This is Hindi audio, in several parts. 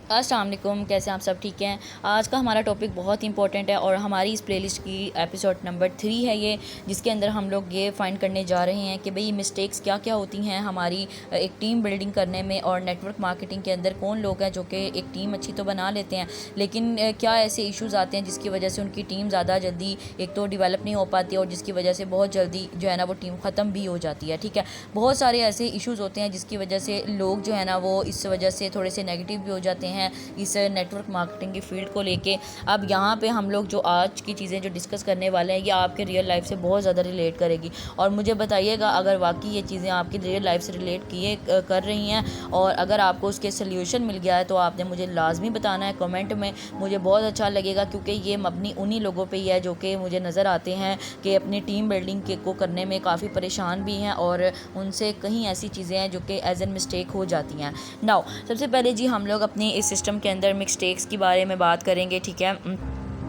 अस्सलाम वालेकुम, कैसे आप सब ठीक हैं। आज का हमारा टॉपिक बहुत इंपॉर्टेंट है और हमारी इस प्लेलिस्ट की एपिसोड नंबर 3 है ये, जिसके अंदर हम लोग ये फाइंड करने जा रहे हैं कि भाई मिस्टेक्स क्या क्या होती हैं हमारी एक टीम बिल्डिंग करने में और नेटवर्क मार्केटिंग के अंदर। कौन लोग हैं जो कि एक टीम अच्छी तो बना लेते हैं, लेकिन क्या ऐसे इश्यूज़ आते हैं जिसकी वजह से उनकी टीम ज़्यादा जल्दी एक तो डेवलप नहीं हो पाती और जिसकी वजह से बहुत जल्दी जो है ना वो टीम ख़त्म भी हो जाती है। ठीक है, बहुत सारे ऐसे इश्यूज़ होते हैं जिसकी वजह से लोग जो है ना वो इस वजह से थोड़े से नेगेटिव भी हो जाते हैं इस नेटवर्क मार्केटिंग की फील्ड को लेके। अब यहाँ पे हम लोग जो आज की चीज़ें जो डिस्कस करने वाले हैं ये आपके रियल लाइफ से बहुत ज़्यादा रिलेट करेगी और मुझे बताइएगा अगर वाकई ये चीज़ें आपकी रियल लाइफ से रिलेट किए कर रही हैं और अगर आपको उसके सोल्यूशन मिल गया है तो आपने मुझे लाजमी बताना है कमेंट में। मुझे बहुत अच्छा लगेगा क्योंकि ये मबनी उन्हीं लोगों पे ही है जो कि मुझे नज़र आते हैं कि अपनी टीम बिल्डिंग को करने में काफ़ी परेशान भी हैं और उनसे कहीं ऐसी चीज़ें हैं जो कि एज एन मिस्टेक हो जाती हैं। नाउ सबसे पहले जी हम लोग अपनी इस सिस्टम के अंदर मिस्टेक्स के बारे में बात करेंगे। ठीक है,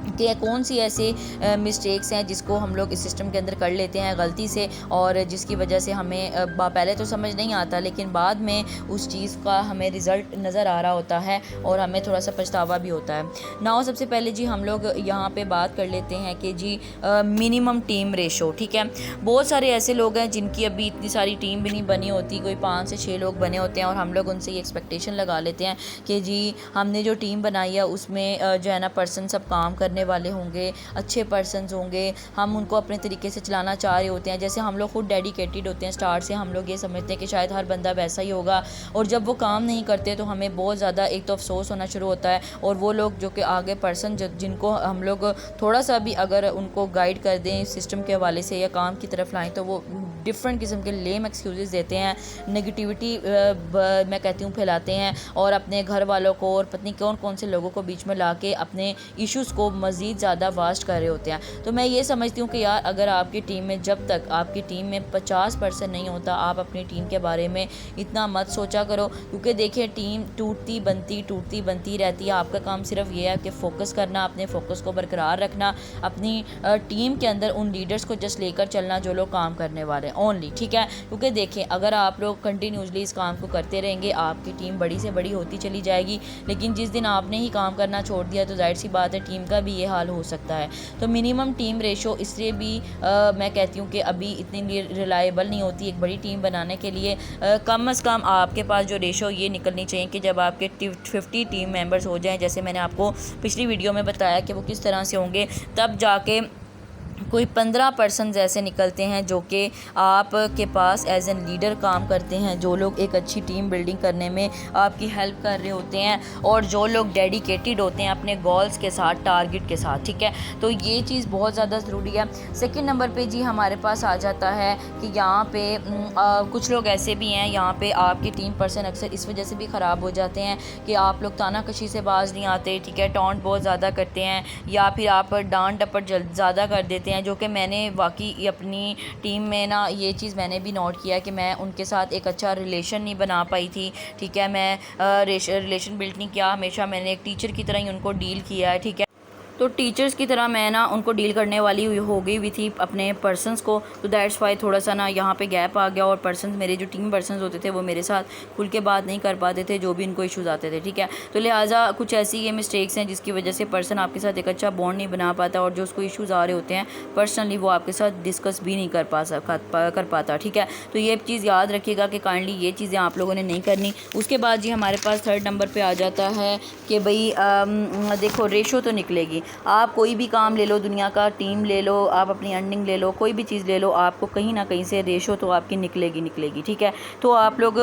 कि कौन सी ऐसे मिस्टेक्स हैं जिसको हम लोग इस सिस्टम के अंदर कर लेते हैं गलती से और जिसकी वजह से हमें पहले तो समझ नहीं आता लेकिन बाद में उस चीज़ का हमें रिज़ल्ट नज़र आ रहा होता है और हमें थोड़ा सा पछतावा भी होता है। नाउ सबसे पहले जी हम लोग यहाँ पे बात कर लेते हैं कि जी मिनिमम टीम रेशो। ठीक है, बहुत सारे ऐसे लोग हैं जिनकी अभी इतनी सारी टीम भी नहीं बनी होती, कोई 5 से 6 लोग बने होते हैं और हम लोग उनसे ये एक्सपेक्टेशन लगा लेते हैं कि जी हमने जो टीम बनाई है उसमें जो है ना पर्सन सब काम करने वाले होंगे, अच्छे पर्सन्स होंगे, हम उनको अपने तरीके से चलाना चाह रहे होते हैं। जैसे हम लोग खुद डेडिकेटेड होते हैं स्टार्ट से, हम लोग ये समझते हैं कि शायद हर बंदा वैसा ही होगा और जब वो काम नहीं करते तो हमें बहुत ज़्यादा एक तो अफसोस होना शुरू होता है और वो लोग जो कि आगे पर्सन जिनको हम लोग थोड़ा सा भी अगर उनको गाइड कर दें सिस्टम के हवाले से या काम की तरफ लाएँ तो वो डिफरेंट किस्म के लेम एक्सक्यूज़ देते हैं, नेगेटिविटी मैं कहती हूँ फैलाते हैं और अपने घर वालों को और पत्नी कौन कौन से लोगों को बीच में ला के अपने इश्यूज़ को मज़ीद ज़्यादा वास्ट कर रहे होते हैं। तो मैं ये समझती हूँ कि यार अगर आपकी टीम में जब तक आपकी टीम में 50% नहीं होता आप अपनी टीम के बारे में इतना मत सोचा करो, क्योंकि देखिए टीम टूटती बनती रहती है। आपका काम सिर्फ ये है कि फ़ोकस करना, अपने फ़ोकस को बरकरार रखना, अपनी टीम के अंदर उन लीडर्स को जस्ट लेकर चलना जो लोग काम करने वाले हैं ओनली। ठीक है, क्योंकि देखिए अगर आप लोग कंटिन्यूसली इस काम को करते रहेंगे आपकी टीम बड़ी से बड़ी होती चली जाएगी, लेकिन जिस दिन आपने ही काम करना छोड़ दिया तो जाहिर सी बात है टीम का भी ये हाल हो सकता है। तो मिनिमम टीम रेशो इसलिए भी मैं कहती हूँ कि अभी इतनी रिलायबल नहीं होती एक बड़ी टीम बनाने के लिए। कम अज़ कम आपके पास जो रेशो ये निकलनी चाहिए कि जब आपके 50 टीम मेंबर्स हो जाएं, जैसे मैंने आपको पिछली वीडियो में बताया कि वो किस तरह से होंगे, तब जाके कोई 15 पर्सन्स ऐसे निकलते हैं जो कि आपके पास एज एन लीडर काम करते हैं, जो लोग एक अच्छी टीम बिल्डिंग करने में आपकी हेल्प कर रहे होते हैं और जो लोग डेडिकेटेड होते हैं अपने गोल्स के साथ, टारगेट के साथ। ठीक है, तो ये चीज़ बहुत ज़्यादा ज़रूरी है। सेकंड नंबर पे जी हमारे पास आ जाता है कि यहाँ पे कुछ लोग ऐसे भी हैं, यहाँ पे आपकी टीम पर्सन अक्सर इस वजह से भी ख़राब हो जाते हैं कि आप लोग तानाकशी से बाज नहीं आते। ठीक है, टॉन्ट बहुत ज़्यादा करते हैं या फिर आप डांट डपट ज़्यादा कर देते हैं, जो कि मैंने वाकई अपनी टीम में ना ये चीज़ मैंने भी नोट किया कि मैं उनके साथ एक अच्छा रिलेशन नहीं बना पाई थी। ठीक है, मैं रिलेशन बिल्ड नहीं किया, हमेशा मैंने एक टीचर की तरह ही उनको डील किया है। ठीक है, तो टीचर्स की तरह मैं ना उनको डील करने वाली हो गई हुई थी अपने पर्सन्स को, तो दैट्स वाई थोड़ा सा ना यहाँ पे गैप आ गया और पर्सन्स मेरे जो टीम पर्सन्स होते थे वो मेरे साथ खुल के बात नहीं कर पाते थे जो भी इनको इश्यूज़ आते थे। ठीक है, तो लिहाजा कुछ ऐसी ये मिस्टेक्स हैं जिसकी वजह से पर्सन आपके साथ एक अच्छा बॉन्ड नहीं बना पाता और जो उसको इश्यूज़ आ रहे होते हैं पर्सनली वो आपके साथ डिस्कस भी नहीं कर पाता। ठीक है, तो ये चीज़ याद रखिएगा कि काइंडली ये चीज़ें आप लोगों ने नहीं करनी। उसके बाद जी हमारे पास थर्ड नंबर पर आ जाता है कि भाई देखो रेशो तो निकलेगी। आप कोई भी काम ले लो दुनिया का, टीम ले लो, आप अपनी अर्निंग ले लो, कोई भी चीज़ ले लो, आपको कहीं ना कहीं से रेशो तो आपकी निकलेगी। ठीक है, तो आप लोग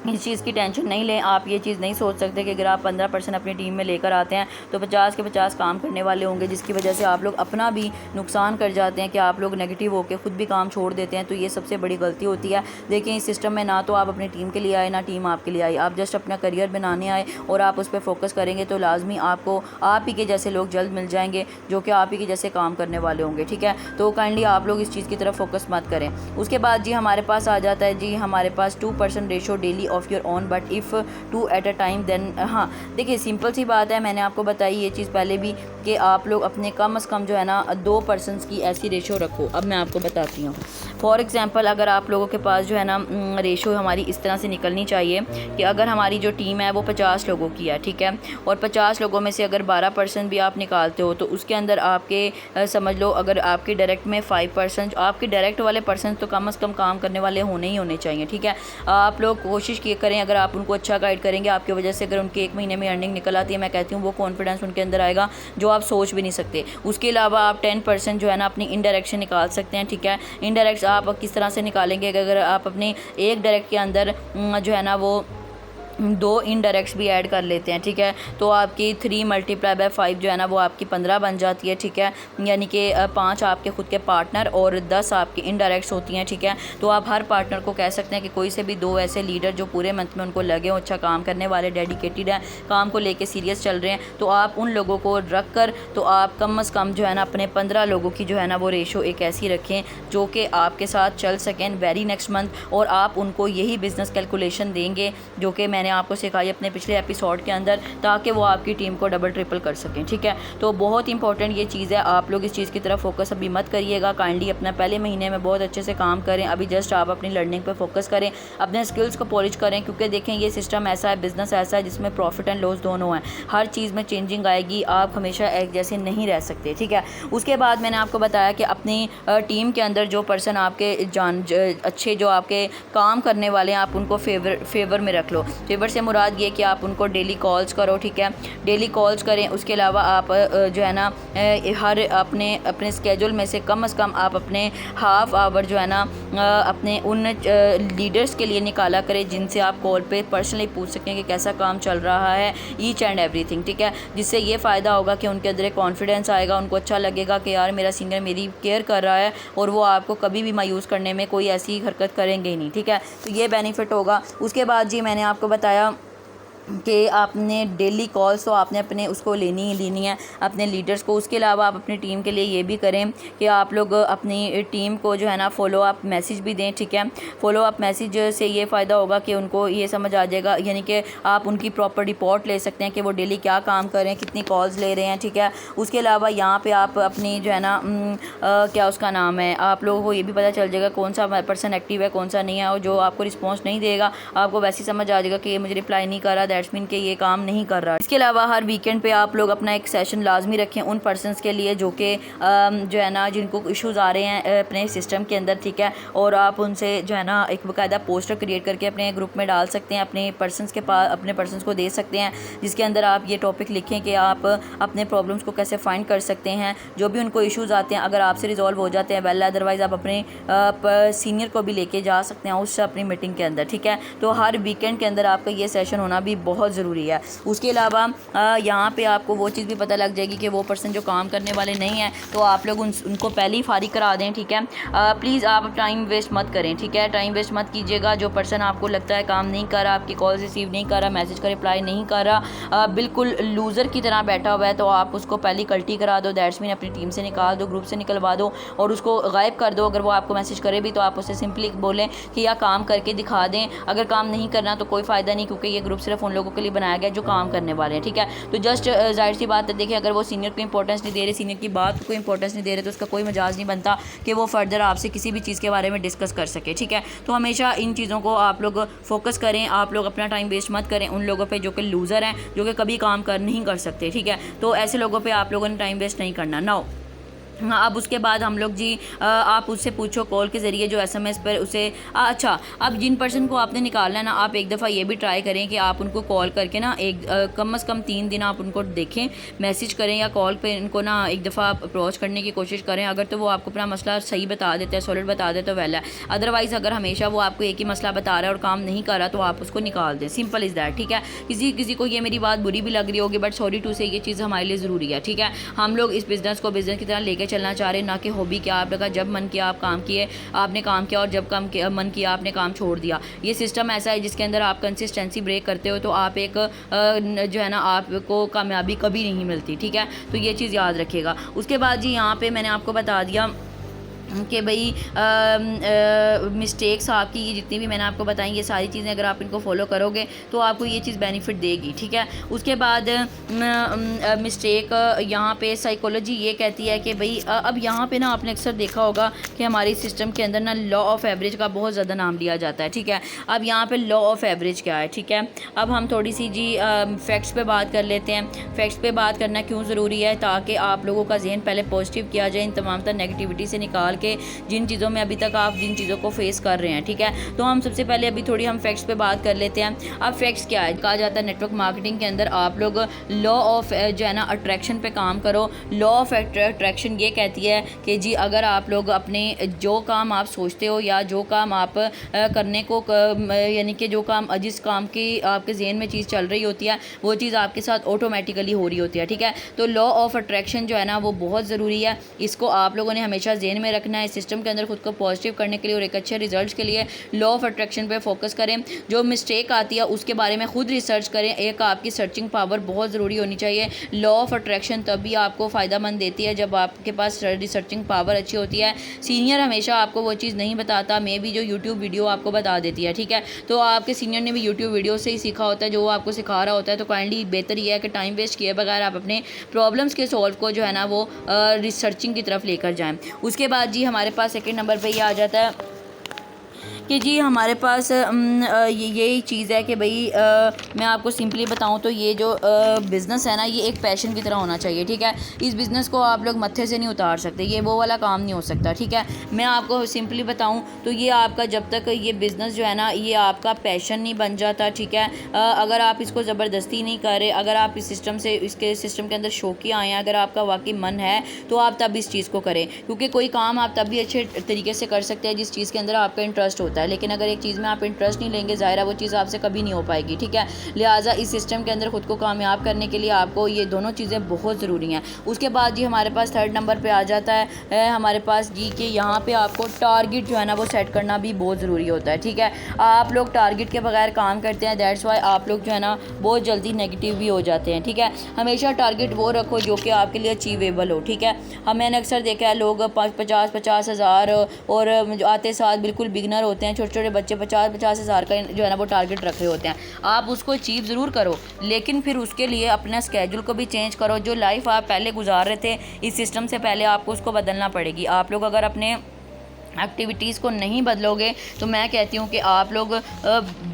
इस चीज़ की टेंशन नहीं लें। आप ये चीज़ नहीं सोच सकते कि अगर आप 15% अपनी टीम में लेकर आते हैं तो 50 के 50 काम करने वाले होंगे, जिसकी वजह से आप लोग अपना भी नुकसान कर जाते हैं कि आप लोग नेगेटिव होकर ख़ुद भी काम छोड़ देते हैं। तो ये सबसे बड़ी गलती होती है। देखिए इस सिस्टम में ना तो आप अपनी टीम के लिए आए ना टीम आपके लिए आई, आप जस्ट अपना करियर बनाने आए और आप उस पर फोकस करेंगे तो लाजमी आपको आप ही के जैसे लोग जल्द मिल जाएंगे जो कि आप ही के जैसे काम करने वाले होंगे। ठीक है, तो काइंडली आप लोग इस चीज़ की तरफ फोकस मत करें। उसके बाद जी हमारे पास आ जाता है जी हमारे पास 2% ratio daily of your own but if 2 at a time then. हाँ देखिए सिंपल सी बात है, मैंने आपको बताई ये चीज़ पहले भी कि आप लोग अपने कम अज़ कम जो है ना 2 पर्सन्स की ऐसी रेशो रखो। अब मैं आपको बताती हूँ। फॉर एग्ज़ाम्पल अगर आप लोगों के पास जो है ना रेशो हमारी इस तरह से निकलनी चाहिए कि अगर हमारी जो टीम है वो 50 लोगों की है, ठीक है, और 50 लोगों में से अगर 12% भी आप निकालते हो तो उसके अंदर आपके समझ लो अगर आपके डायरेक्ट में 5%, आपके डायरेक्ट वाले पर्सन तो कम से कम काम करने वाले होने ही होने चाहिए, ठीक है। आप लोग कोशिश किए करें, अगर आप उनको अच्छा गाइड करेंगे आपकी वजह से अगर उनके 1 महीने में अर्निंग निकल आती है, मैं कहती हूँ वो कॉन्फिडेंस उनके अंदर आएगा जो आप सोच भी नहीं सकते। उसके अलावा आप 10% जो है ना अपनी इनडायरेक्शन निकाल सकते हैं, ठीक है। इनडायरेक्ट आप किस तरह से निकालेंगे, अगर आप अपने एक डायरेक्ट के अंदर जो है ना वो 2 इनडायरेक्ट्स भी ऐड कर लेते हैं, ठीक है, तो आपकी 3 × 5 जो है ना वो आपकी 15 बन जाती है, ठीक है। यानी कि 5 आपके ख़ुद के पार्टनर और 10 आपकी इनडायरेक्ट्स होती हैं, ठीक है। तो आप हर पार्टनर को कह सकते हैं कि कोई से भी 2 ऐसे लीडर जो पूरे मंथ में उनको लगे हो अच्छा काम करने वाले, डेडिकेटेड हैं, काम को लेके सीरियस चल रहे हैं, तो आप उन लोगों को रख कर तो आप कम से कम जो है ना अपने 15 लोगों की जो है ना वो रेशो एक ऐसी रखें जो कि आपके साथ चल सकें वेरी नेक्स्ट मंथ, और आप उनको यही बिज़नेस कैलकुलेशन देंगे जो कि मैंने आपको सिखाई अपने पिछले एपिसोड के अंदर, ताकि वो आपकी टीम को डबल ट्रिपल कर सकें, ठीक है। तो बहुत इंपॉर्टेंट ये चीज़ है, आप लोग इस चीज़ की तरफ फोकस अभी मत करिएगा, काइंडली अपना पहले महीने में बहुत अच्छे से काम करें, अभी जस्ट आप अपनी लर्निंग पर फोकस करें, अपने स्किल्स को पॉलिश करें, क्योंकि देखें ये सिस्टम ऐसा है, बिज़नेस ऐसा है जिसमें प्रॉफिट एंड लॉस दोनों हैं, हर चीज़ में चेंजिंग आएगी, आप हमेशा एक जैसे नहीं रह सकते, ठीक है। उसके बाद मैंने आपको बताया कि अपनी टीम के अंदर जो पर्सन आपके अच्छे जो आपके काम करने वाले हैं आप उनको फेवर में रख लो। फेवर से मुराद ये कि आप उनको डेली कॉल्स करो, ठीक है, डेली कॉल्स करें। उसके अलावा आप जो है ना हर अपने स्केड्यूल में से कम आप अपने हाफ आवर जो है ना अपने उन लीडर्स के लिए निकाला करें जिनसे आप कॉल पे पर्सनली पूछ सकें कि कैसा काम चल रहा है, ईच एंड एवरीथिंग, ठीक है। जिससे ये फ़ायदा होगा कि उनके अंदर एक कॉन्फिडेंस आएगा, उनको अच्छा लगेगा कि यार मेरा सीनियर मेरी केयर कर रहा है, और वो आपको कभी भी मायूस करने में कोई ऐसी हरकत करेंगे ही नहीं, ठीक है। तो ये बेनिफिट होगा। उसके बाद जी मैंने आपको बताया कि आपने डेली कॉल्स तो आपने अपने उसको लेनी ही लेनी है अपने लीडर्स को। उसके अलावा आप अपनी टीम के लिए ये भी करें कि आप लोग अपनी टीम को जो है ना फॉलो अप मैसेज भी दें, ठीक है। फॉलो अप मैसेज से ये फ़ायदा होगा कि उनको ये समझ आ जाएगा, यानी कि आप उनकी प्रॉपर रिपोर्ट ले सकते हैं कि वो डेली क्या काम कर रहे हैं, कितनी कॉल्स ले रहे हैं, ठीक है। उसके अलावा यहाँ पे आप अपनी जो है ना क्या उसका नाम है, आप लोगों को ये भी पता चल जाएगा कौन सा पर्सन एक्टिव है कौन सा नहीं है, और जो आपको रिस्पॉन्स नहीं देगा आपको वैसे ही समझ आ जाएगा कि ये मुझे रिप्लाई नहीं कर रहा, दैट्स मीन कि ये काम नहीं कर रहा। इसके अलावा हर वीकेंड पे आप लोग अपना एक सेशन लाजमी रखें उन पर्सनस के लिए जो कि जो है ना जिनको इश्यूज़ आ रहे हैं अपने सिस्टम के अंदर, ठीक है। और आप उनसे जो है ना एक बाकायदा पोस्टर क्रिएट करके अपने ग्रुप में डाल सकते हैं, अपने पर्सनस के पास अपने पर्सनस को दे सकते हैं, जिसके अंदर आप ये टॉपिक लिखें कि आप अपने प्रॉब्लम्स को कैसे फाइंड कर सकते हैं, जो भी उनको इश्यूज़ आते हैं अगर आपसे रिजॉल्व हो जाते हैं वेल, अदरवाइज़ आप अपने सीनियर को भी लेके जा सकते हैं उससे अपनी मीटिंग के अंदर, ठीक है। तो हर वीकेंड के अंदर आपका ये सेशन होना भी बहुत ज़रूरी है। उसके अलावा यहाँ पे आपको वो चीज़ भी पता लग जाएगी कि वो पर्सन जो काम करने वाले नहीं हैं तो आप लोग उनको पहले ही फारिग करा दें, ठीक है। प्लीज़ आप टाइम वेस्ट मत करें, ठीक है, टाइम वेस्ट मत कीजिएगा। जो पर्सन आपको लगता है काम नहीं कर रहा, आपकी कॉल रिसीव नहीं कर रहा, मैसेज का रिप्लाई नहीं कर रहा, बिल्कुल लूज़र की तरह बैठा हुआ है, तो आप उसको पहले कल्टी करा दो, दैट्स मीन अपनी टीम से निकाल दो, ग्रुप से निकलवा दो और उसको गायब कर दो। अगर वो आपको मैसेज करे भी तो आप उससे सिंपली बोलें कि या काम करके दिखा दें, अगर काम नहीं करना तो कोई फ़ायदा नहीं, क्योंकि ये ग्रुप सिर्फ उन लोगों के लिए बनाया गया जो काम करने वाले हैं, ठीक है। तो जस्ट जाहिर सी बात है, देखिए अगर वो सीनियर को इंपॉर्टेंस नहीं दे रहे, सीनियर की बात को इंपॉर्टेंस नहीं दे रहे, तो उसका कोई मजाज नहीं बनता कि वो फर्दर आपसे किसी भी चीज़ के बारे में डिस्कस कर सके, ठीक है। तो हमेशा इन चीज़ों को आप लोग फोकस करें, आप लोग अपना टाइम वेस्ट मत करें उन लोगों पे जो कि लूज़र हैं, जो कि कभी काम कर नहीं कर सकते, ठीक है। तो ऐसे लोगों पे आप लोगों ने टाइम वेस्ट नहीं करना। नाउ हाँ, अब उसके बाद हम लोग जी आप उससे पूछो कॉल के ज़रिए जो एसएमएस पर उसे अच्छा, अब जिन पर्सन को आपने निकालना है ना, आप एक दफ़ा ये भी ट्राई करें कि आप उनको कॉल करके ना एक कम से कम 3 दिन आप उनको देखें, मैसेज करें या कॉल पे इनको ना एक दफ़ा अप्रोच करने की कोशिश करें। अगर तो वो आपको अपना मसला सही बता देते हैं, सॉलिड बता देते तो वेल है, अदरवाइज़ अगर हमेशा वो आपको एक ही मसला बता रहा है और काम नहीं कर रहा तो आप उसको निकाल दें, सिंपल इज़ दैट, ठीक है। किसी को ये मेरी बात बुरी भी लग रही होगी, बट सॉरी टू से ये चीज़ हमारे लिए ज़रूरी है, ठीक है। हम लोग इस बिज़नेस को बिज़नेस की तरह लेकर चलना चाह रहे हैं, ना कि हॉबी क्या आप लगा जब मन किया आप काम किए, आपने काम किया और जब काम किया मन किया आपने काम छोड़ दिया। ये सिस्टम ऐसा है जिसके अंदर आप कंसिस्टेंसी ब्रेक करते हो तो आप एक जो है ना आपको कामयाबी कभी नहीं मिलती, ठीक है। तो ये चीज़ याद रखिएगा। उसके बाद जी यहाँ पे मैंने आपको बता दिया कि भाई मिस्टेक्स आपकी ये जितनी भी मैंने आपको बताई ये सारी चीज़ें अगर आप इनको फॉलो करोगे तो आपको ये चीज़ बेनिफिट देगी, ठीक है। उसके बाद मिस्टेक यहाँ पे साइकोलॉजी ये कहती है कि भाई अब यहाँ पे ना आपने अक्सर देखा होगा कि हमारी सिस्टम के अंदर ना लॉ ऑफ एवरेज का बहुत ज़्यादा नाम लिया जाता है, ठीक है। अब यहाँ पे लॉ ऑफ एवरेज क्या है, ठीक है। अब हम थोड़ी सी जी फैक्ट्स पे बात कर लेते हैं। फैक्ट्स पे बात करना क्यों ज़रूरी है, ताकि आप लोगों का जहन पहले पॉजिटिव किया जाए इन तमाम तर नेगेटिविटी से निकाल के जिन चीज़ों में अभी तक आप जिन चीज़ों को फेस कर रहे हैं, ठीक है। तो हम सबसे पहले अभी थोड़ी हम फैक्ट्स पे बात कर लेते हैं। अब फैक्ट्स क्या है, कहा जाता है नेटवर्क मार्केटिंग के अंदर आप लोग लॉ ऑफ जो है ना अट्रैक्शन पे काम करो। लॉ ऑफ अट्रैक्शन ये कहती है कि जी अगर आप लोग अपने जो काम आप सोचते हो या जो काम आप करने को यानी कि जो काम जिस काम की आपके जहन में चीज़ चल रही होती है वो चीज़ आपके साथ ऑटोमेटिकली हो रही होती है, ठीक है। तो लॉ ऑफ अट्रैक्शन जो है ना वो बहुत ज़रूरी है, इसको आप लोगों ने हमेशा जहन में रखना है। सिस्टम के अंदर खुद को पॉजिटिव करने के लिए और एक अच्छे रिजल्ट्स के लिए लॉ ऑफ अट्रैक्शन पे फोकस करें। जो मिस्टेक आती है उसके बारे में खुद रिसर्च करें। एक आपकी सर्चिंग पावर बहुत ज़रूरी होनी चाहिए। लॉ ऑफ अट्रैक्शन तभी आपको फ़ायदा मंद देती है जब आपके पास रिसर्चिंग पावर अच्छी होती है। सीनियर हमेशा आपको वो चीज़ नहीं बताता, मे भी जो यूट्यूब वीडियो आपको बता देती है, ठीक है। तो आपके सीनियर ने भी यूट्यूब वीडियो से ही सीखा होता है जो वो आपको सिखा रहा होता है। तो काइंडली बेहतर ये है कि टाइम वेस्ट किए बगैर आप अपने प्रॉब्लम्स के सॉल्व को जो है ना वो रिसर्चिंग की तरफ लेकर जाएं। उसके बाद जी हमारे पास सेकंड नंबर पे ये आ जाता है कि जी हमारे पास यही चीज़ है कि भाई मैं आपको सिंपली बताऊं तो ये जो बिज़नेस है ना ये एक पैशन की तरह होना चाहिए, ठीक है। इस बिज़नेस को आप लोग मत्थे से नहीं उतार सकते, ये वो वाला काम नहीं हो सकता, ठीक है। मैं आपको सिंपली बताऊं तो ये आपका जब तक ये बिज़नेस जो है ना ये आपका पैशन नहीं बन जाता, ठीक है। अगर आप इसको ज़बरदस्ती नहीं कर रहे, अगर आप इस सिस्टम से इसके सिस्टम के अंदर शौकिया आए हैं, अगर आपका वाकई मन है तो आप तब इस चीज़ को करें, क्योंकि कोई काम आप तब भी अच्छे तरीके से कर सकते हैं जिस चीज़ के अंदर आपका इंटरेस्ट होता है। लेकिन अगर एक चीज़ में आप इंटरेस्ट नहीं लेंगे ज़ाहिर है वो चीज़ आपसे कभी नहीं हो पाएगी, ठीक है। लिहाजा इस सिस्टम के अंदर खुद को कामयाब करने के लिए आपको ये दोनों चीज़ें बहुत ज़रूरी हैं। उसके बाद जी हमारे पास थर्ड नंबर पे आ जाता है हमारे पास जी कि यहाँ पे आपको टारगेट जो है ना वो सेट करना भी बहुत ज़रूरी होता है, ठीक है। आप लोग टारगेट के बगैर काम करते हैं, दैट्स वाई आप लोग जो है ना बहुत जल्दी नेगेटिव भी हो जाते हैं, ठीक है। हमेशा टारगेट वो रखो जो कि आपके लिए अचीवेबल हो, ठीक है। मैंने अक्सर देखा है लोग 50 हज़ार और आते साथ बिल्कुल बिगनर होते हैं, छोटे छोटे बच्चे 50 हज़ार का जो है ना वो टारगेट रखे होते हैं। आप उसको अचीव ज़रूर करो लेकिन फिर उसके लिए अपना स्केड्यूल को भी चेंज करो। जो लाइफ आप पहले गुजार रहे थे इस सिस्टम से पहले आपको उसको बदलना पड़ेगी। आप लोग अगर अपने एक्टिविटीज़ को नहीं बदलोगे तो मैं कहती हूँ कि आप लोग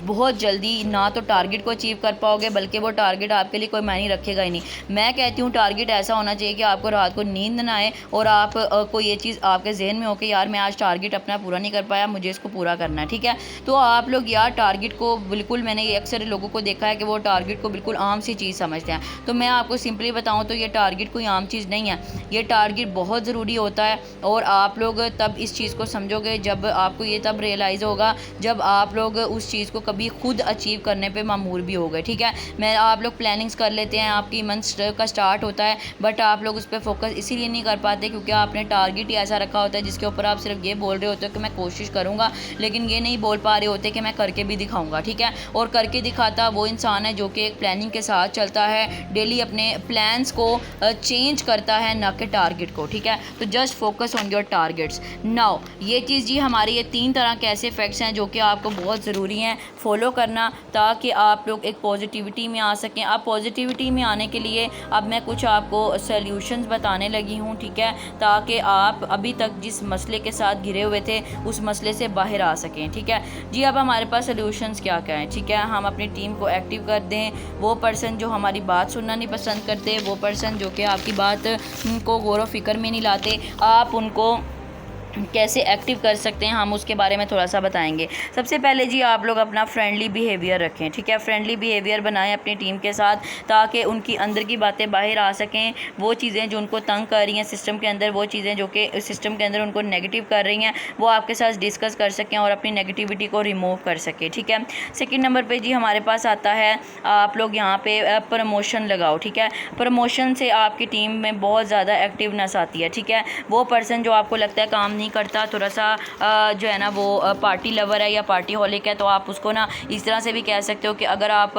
बहुत जल्दी ना तो टारगेट को अचीव कर पाओगे बल्कि वो टारगेट आपके लिए कोई मायने रखेगा ही नहीं। मैं कहती हूँ टारगेट ऐसा होना चाहिए कि आपको रात को नींद ना आए और आप को ये चीज़ आपके जहन में हो कि यार मैं आज टारगेट अपना पूरा नहीं कर पाया, मुझे इसको पूरा करना है, ठीक है। तो आप लोग यार टारगेट को बिल्कुल, मैंने ये अक्सर लोगों को देखा है कि वो टारगेट को बिल्कुल आम सी चीज़ समझते हैं। तो मैं आपको सिंपली बताऊँ तो ये टारगेट कोई आम चीज़ नहीं है, ये टारगेट बहुत ज़रूरी होता है। और आप लोग तब इस चीज़ को समझोगे जब आपको ये तब रियलाइज़ होगा जब आप लोग उस चीज़ को कभी खुद अचीव करने पे मामूर भी हो गए, ठीक है। मैं आप लोग प्लानिंग्स कर लेते हैं, आपकी मंथ का स्टार्ट होता है बट आप लोग उस पर फोकस इसीलिए नहीं कर पाते क्योंकि आपने टारगेट ही ऐसा रखा होता है जिसके ऊपर आप सिर्फ ये बोल रहे होते हो कि मैं कोशिश करूँगा, लेकिन ये नहीं बोल पा रहे होते कि मैं करके भी दिखाऊँगा, ठीक है। और करके दिखाता वो इंसान है जो कि एक प्लानिंग के साथ चलता है, डेली अपने प्लान्स को चेंज करता है ना कि टारगेट को, ठीक है। तो just focus on your targets. Now ये चीज़ जी हमारे ये 3 तरह के ऐसे फैक्ट्स हैं जो कि आपको बहुत ज़रूरी हैं फॉलो करना ताकि आप लोग एक पॉजिटिविटी में आ सकें। अब पॉजिटिविटी में आने के लिए अब मैं कुछ आपको सॉल्यूशंस बताने लगी हूँ, ठीक है, ताकि आप अभी तक जिस मसले के साथ घिरे हुए थे उस मसले से बाहर आ सकें, ठीक है जी। अब हमारे पास सॉल्यूशंस क्या क्या हैं, ठीक है। हम अपनी टीम को एक्टिव कर दें। वो पर्सन जो हमारी बात सुनना नहीं पसंद करते, वो पर्सन जो कि आपकी बात को गौर व फिक्र में नहीं लाते, आप उनको कैसे एक्टिव कर सकते हैं हम उसके बारे में थोड़ा सा बताएंगे। सबसे पहले जी आप लोग अपना फ्रेंडली बिहेवियर रखें, ठीक है। फ्रेंडली बिहेवियर बनाएं अपनी टीम के साथ ताकि उनकी अंदर की बातें बाहर आ सकें। वो चीज़ें जो उनको तंग कर रही हैं सिस्टम के अंदर, वो चीज़ें जो कि सिस्टम के अंदर उनको नेगेटिव कर रही हैं, वो आपके साथ डिस्कस कर सकें और अपनी नेगेटिविटी को रिमूव कर सकें, ठीक है। सेकेंड नंबर पर जी हमारे पास आता है आप लोग यहाँ पर प्रमोशन लगाओ, ठीक है। प्रमोशन से आपकी टीम में बहुत ज़्यादा एक्टिवनेस आती है, ठीक है। वो पर्सन जो आपको लगता है काम नहीं नहीं करता, थोड़ा सा जो है ना वो पार्टी लवर है या पार्टी हॉलिक है, तो आप उसको ना इस तरह से भी कह सकते हो कि अगर आप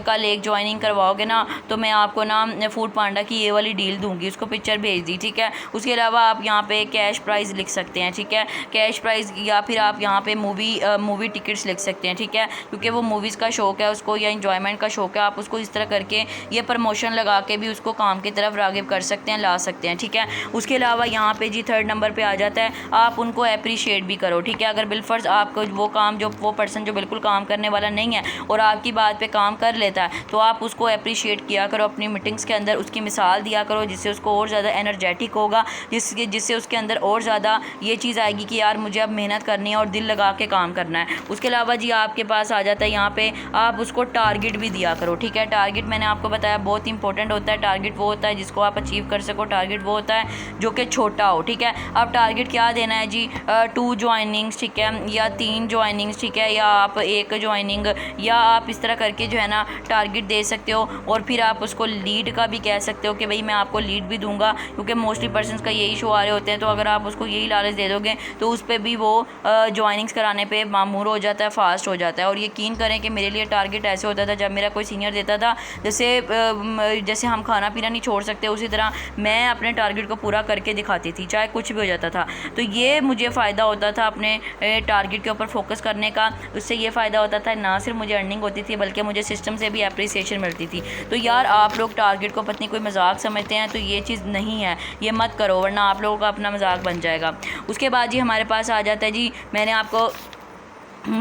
कल एक ज्वाइनिंग करवाओगे ना तो मैं आपको ना फूड पांडा की ये वाली डील दूंगी, उसको पिक्चर भेज दी, ठीक है। उसके अलावा आप यहाँ पे कैश प्राइज़ लिख सकते हैं, ठीक है, कैश प्राइज़, या फिर आप यहाँ पे मूवी टिकट्स लिख सकते हैं, ठीक है, क्योंकि वो मूवीज़ का शौक है उसको या इन्जॉयमेंट का शौक है, आप उसको इस तरह करके ये प्रमोशन लगा के भी उसको काम की तरफ राग़िब कर सकते हैं, ला सकते हैं, ठीक है। उसके अलावा यहाँ पे जी 3rd नंबर पे आ जाता है, आप उनको अप्रिशिएट भी करो, ठीक है। अगर बिलफर्ज आपको वो काम जो वो पर्सन जो बिल्कुल काम करने वाला नहीं है और आपकी बात पे काम कर लेता है तो आप उसको अप्रिशिएट किया करो अपनी मीटिंग्स के अंदर, उसकी मिसाल दिया करो, जिससे उसको और ज़्यादा एनर्जेटिक होगा, जिससे उसके अंदर और ज़्यादा ये चीज़ आएगी कि यार मुझे अब मेहनत करनी है और दिल लगा के काम करना है। उसके अलावा जी आपके पास आ जाता है यहाँ पे, आप उसको टारगेट भी दिया करो, ठीक है। टारगेट मैंने आपको बताया बहुत इंपॉर्टेंट होता है, टारगेट वो होता है जिसको आप अचीव कर सको, टारगेट वो होता है जो कि छोटा हो, ठीक है। अब टारगेट क्या देना है जी, 2 ज्वाइनिंग्स, ठीक है, या 3 ज्वाइनिंग्स, ठीक है, या आप 1 ज्वाइनिंग, या आप इस तरह करके जो है ना टारगेट दे सकते हो। और फिर आप उसको लीड का भी कह सकते हो कि भाई मैं आपको लीड भी दूंगा, क्योंकि मोस्टली पर्सन्स का यही इशू आ रहे होते हैं, तो अगर आप उसको यही लालच दे दोगे तो उस पर भी वो ज्वाइनिंग्स कराने पे मामूर हो जाता है, फास्ट हो जाता है। और यकीन करें कि मेरे लिए टारगेट ऐसे होता था, जब मेरा कोई सीनियर देता था, जैसे हम खाना पीना नहीं छोड़ सकते उसी तरह मैं अपने टारगेट को पूरा करके दिखाती थी, चाहे कुछ भी हो जाता था। तो ये मुझे फ़ायदा होता था अपने टारगेट के ऊपर फोकस करने का, उससे ये फ़ायदा होता था ना सिर्फ मुझे अर्निंग होती थी बल्कि मुझे सिस्टम से भी अप्रिसिएशन मिलती थी। तो यार आप लोग टारगेट को पत्नी कोई मजाक समझते हैं तो ये चीज़ नहीं है, ये मत करो वरना आप लोगों का अपना मजाक बन जाएगा। उसके बाद जी हमारे पास आ जाता है जी, मैंने आपको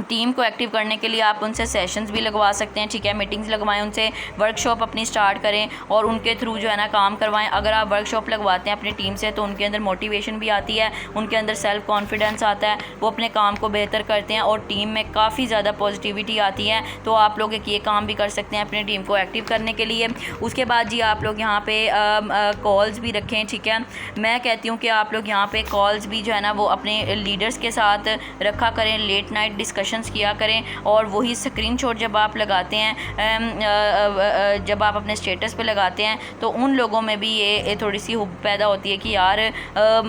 टीम को एक्टिव करने के लिए आप उनसे सेशंस भी लगवा सकते हैं, ठीक है, मीटिंग्स लगवाएं उनसे, वर्कशॉप अपनी स्टार्ट करें और उनके थ्रू जो है ना काम करवाएं। अगर आप वर्कशॉप लगवाते हैं अपनी टीम से तो उनके अंदर मोटिवेशन भी आती है, उनके अंदर सेल्फ कॉन्फिडेंस आता है, वो अपने काम को बेहतर करते हैं और टीम में काफ़ी ज़्यादा पॉजिटिविटी आती है। तो आप लोग ये काम भी कर सकते हैं अपनी टीम को एक्टिव करने के लिए। उसके बाद जी आप लोग यहाँ पे कॉल्स भी रखें, ठीक है, मैं कहती हूँ कि आप लोग यहाँ पे कॉल्स भी जो है ना वो अपने लीडर्स के साथ रखा करें, लेट नाइट डिस्कशंस किया करें। और वही स्क्रीनशॉट जब आप लगाते हैं, जब आप अपने स्टेटस पे लगाते हैं तो उन लोगों में भी ये थोड़ी सी हुब पैदा होती है कि यार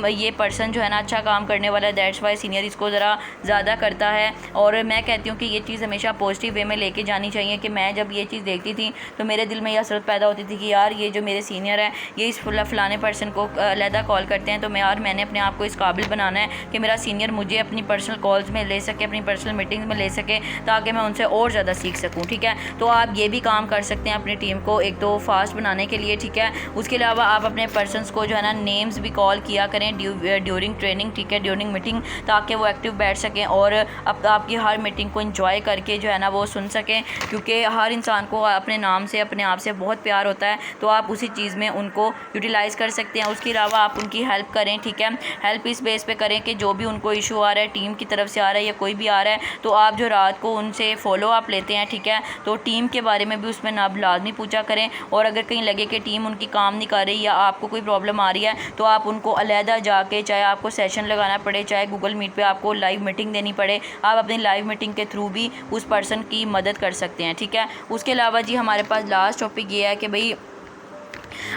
ये पर्सन जो है ना अच्छा काम करने वाला है, दैट्स वाई सीनियर इसको ज़रा ज़्यादा करता है। और मैं कहती हूँ कि ये चीज़ हमेशा पॉजिटिव वे में लेके जानी चाहिए कि मैं जब ये चीज़ देखती थी तो मेरे दिल में यह हसरत पैदा होती थी कि यार ये जो मेरे सीनियर है ये इस फलाने पर्सन को अलहदा कॉल करते हैं, तो मैंने अपने आप को इस काबिल बनाना है कि मेरा सीनियर मुझे अपनी पर्सनल कॉल्स में ले सके, अपनी पर्सनल मीटिंग्स में ले सके, ताकि मैं उनसे और ज़्यादा सीख सकूं, ठीक है। तो आप ये भी काम कर सकते हैं अपनी टीम को एक तो फास्ट बनाने के लिए, ठीक है। उसके अलावा आप अपने पर्सनस को जो है ना नेम्स भी कॉल किया करें ड्यूरिंग ट्रेनिंग, ठीक है, ड्यूरिंग मीटिंग, ताकि वो एक्टिव बैठ सकें और आपकी हर मीटिंग को इंजॉय करके जो है ना वो सुन सकें, क्योंकि हर इंसान को अपने नाम से अपने आप से बहुत प्यार होता है, तो आप उसी चीज़ में उनको यूटिलाइज़ कर सकते हैं। उसके अलावा आप उनकी हेल्प करें, ठीक है, हेल्प इस बेस पे करें कि जो भी उनको इशू आ रहा है टीम की तरफ से आ रहा है या कोई भी आ रहा है, तो आप जो रात को उनसे फॉलो अप लेते हैं, ठीक है, तो टीम के बारे में भी उसमें ना लाजमी पूछा करें। और अगर कहीं लगे कि टीम उनकी काम नहीं कर रही या आपको कोई प्रॉब्लम आ रही है तो आप उनको अलहदा जाके, चाहे आपको सेशन लगाना पड़े, चाहे गूगल मीट पे आपको लाइव मीटिंग देनी पड़े, आप अपनी लाइव मीटिंग के थ्रू भी उस पर्सन की मदद कर सकते हैं, ठीक है। उसके अलावा जी हमारे पास लास्ट टॉपिक ये है कि भाई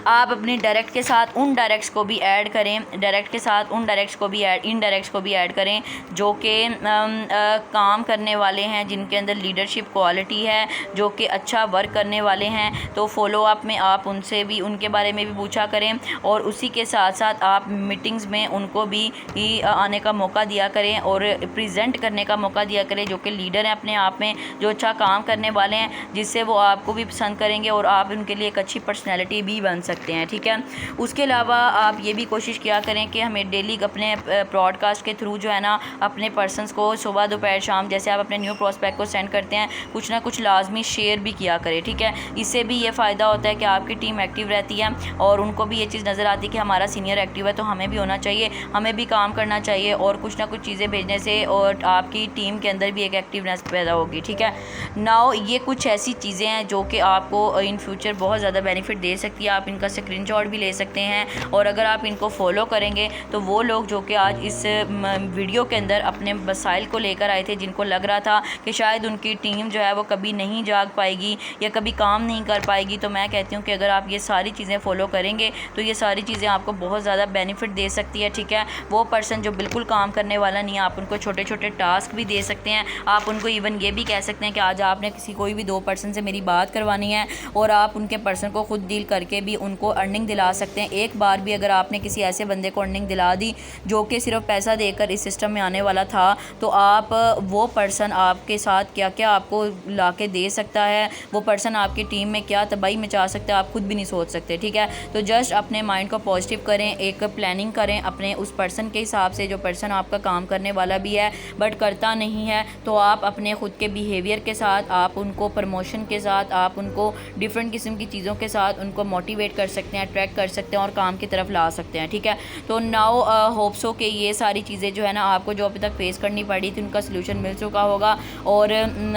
आप अपने डायरेक्ट के साथ उन डायरेक्ट्स को भी ऐड करें, डायरेक्ट के साथ उन डायरेक्ट्स को भी इनडायरेक्ट्स को भी ऐड करें जो कि काम करने वाले हैं, जिनके अंदर लीडरशिप क्वालिटी है, जो कि अच्छा वर्क करने वाले हैं। तो फॉलो अप में आप उनसे भी उनके बारे में भी पूछा करें और उसी के साथ साथ आप मीटिंग्स में उनको भी आने का मौका दिया करें और प्रेजेंट करने का मौका दिया करें, जो कि लीडर हैं अपने आप में, जो अच्छा काम करने वाले हैं, जिससे वो आपको भी पसंद करेंगे और आप उनके लिए एक अच्छी पर्सनैलिटी भी बन सकते हैं, ठीक है। उसके अलावा आप ये भी कोशिश किया करें कि हमें डेली अपने ब्रॉडकास्ट के थ्रू जो है ना अपने पर्सनस को सुबह दोपहर शाम जैसे आप अपने न्यू प्रोस्पेक्ट को सेंड करते हैं, कुछ ना कुछ लाजमी शेयर भी किया करें, ठीक है। इससे भी ये फ़ायदा होता है कि आपकी टीम एक्टिव रहती है और उनको भी ये चीज़ नज़र आती है कि हमारा सीनियर एक्टिव है तो हमें भी होना चाहिए, हमें भी काम करना चाहिए और कुछ ना कुछ चीज़ें भेजने से और आपकी टीम के अंदर भी एक एक्टिवनेस पैदा होगी, ठीक है। नाउ ये कुछ ऐसी चीज़ें हैं जो कि आपको इन फ्यूचर बहुत ज़्यादा बेनिफिट दे सकती है आप इनका स्क्रीनशॉट भी ले सकते हैं। और अगर आप इनको फॉलो करेंगे तो वो लोग जो कि आज इस वीडियो के अंदर अपने मसाइल को लेकर आए थे, जिनको लग रहा था कि शायद उनकी टीम जो है वो कभी नहीं जाग पाएगी या कभी काम नहीं कर पाएगी, तो मैं कहती हूँ कि अगर आप ये सारी चीज़ें फॉलो करेंगे तो ये सारी चीज़ें आपको बहुत ज़्यादा बेनिफिट दे सकती है। ठीक है, वो पर्सन जो बिल्कुल काम करने वाला नहीं है, आप उनको छोटे छोटे टास्क भी दे सकते हैं। आप उनको इवन ये भी कह सकते हैं कि आज आपने कोई भी 2 पर्सन से मेरी बात करवानी है और आप उनके पर्सन को खुद डील करके भी उनको अर्निंग दिला सकते हैं। एक बार भी अगर आपने किसी ऐसे बंदे को अर्निंग दिला दी जो कि सिर्फ पैसा देकर इस सिस्टम में आने वाला था, तो आप वो पर्सन आपके साथ क्या क्या आपको ला के दे सकता है, वो पर्सन आपकी टीम में क्या तबाही मचा सकता है, आप खुद भी नहीं सोच सकते। ठीक है, तो जस्ट अपने माइंड को पॉजिटिव करें, एक प्लानिंग करें अपने उस पर्सन के हिसाब से जो पर्सन आपका काम करने वाला भी है बट करता नहीं है, तो आप अपने ख़ुद के बिहेवियर के साथ, आप उनको प्रमोशन के साथ, आप उनको डिफरेंट किस्म की चीज़ों के साथ उनको मोटिवेट कर सकते हैं, अट्रैक्ट कर सकते हैं और काम की तरफ ला सकते हैं। ठीक है, तो नाउ होप्स हो कि ये सारी चीज़ें जो है ना आपको जो अभी तक फेस करनी पड़ी थी उनका सलूशन मिल चुका होगा। और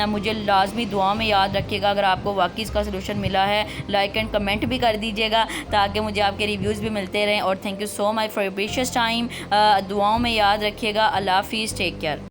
मुझे लाजमी दुआ में याद रखिएगा अगर आपको वाकई इसका सलूशन मिला है, लाइक एंड कमेंट भी कर दीजिएगा ताकि मुझे आपके रिव्यूज़ भी मिलते रहें। और thank you so much for your precious time. दुआओं में याद रखिएगा। अल्लाह हाफिज़, टेक केयर।